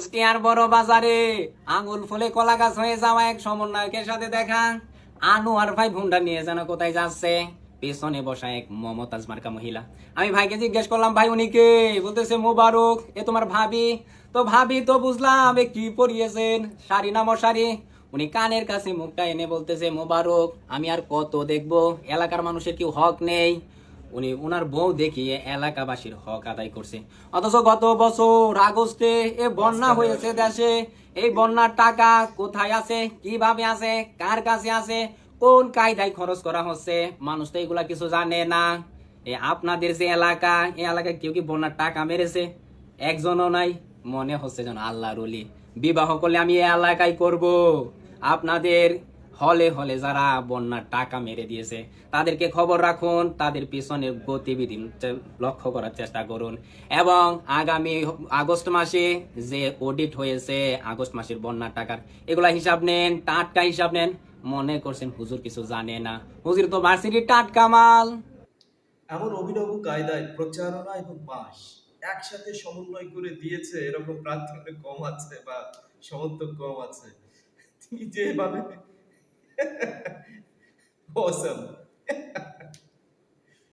কুষ্টিয়ার বড় বাজারে আঙুল ফুলে কলা গাছ হয়ে যাওয়া এক সমন্বয়কের সাথে দেখা। আনোয়ার ভাই ভুন্ডা নিয়ে যেন কোথায় যাচ্ছে, পেছনে বসা এক মমতাজ মার্কা মহিলা। আমি ভাইকে জিজ্ঞেস করলাম, ভাই উনি কে? বলতেছে মোবারক, এ তোমার ভাবি। তো ভাবি তো বুঝলাম, এ কি পরিয়েছেন, শাড়ি না মশারি? উনি কানের কাছে মুখটা এনে বলতেছে, মোবারক আমি আর কত দেখবো, এলাকার মানুষের কি হক নেই? উনি ওনার বউ দেখিয়ে এলাকাবাসীর হক আদায় করছে। অথচ গত বছর আগস্টে এ বন্যা হয়েছে দেশে, এই বন্যার টাকা কোথায় আছে, কিভাবে আছে, কার কাছে আছে, কোন কায়দায় খরচ করা হচ্ছে, মানুষ তো এগুলা কিছু জানে না। আপনাদের যে এলাকা, এই এলাকায় কেউ কি বন্যার টাকা মেরেছে? একজনও নাই। মনে হচ্ছে যেন আল্লাহর ওলি। বিবাহ করলে আমি এই এলাকায় করব। আপনাদের হলে হলে যারা বন্যার টাকা মেরে দিয়েছে তাদেরকে খবর রাখুন, তাদের পিছনের গতিবিধি লক্ষ্য করার চেষ্টা করুন। এবং আগামী আগস্ট মাসে যে অডিট হয়েছে আগস্ট মাসের বন্যার টাকার, এগুলা হিসাব নেন, টাটকা হিসাব নেন। মনে করছেন হুজুর কিছু জানে না? হুজুর তো ভার্সিটির টাটকা মাল। এমন অভিনব কায়দায় প্রচারণা এবং পাস একসাথে সমন্বয় করে দিয়েছে, এরকম প্রার্থী অনেক কম আছে বা সমর্থক কম আছে। তিনি যেভাবে অসম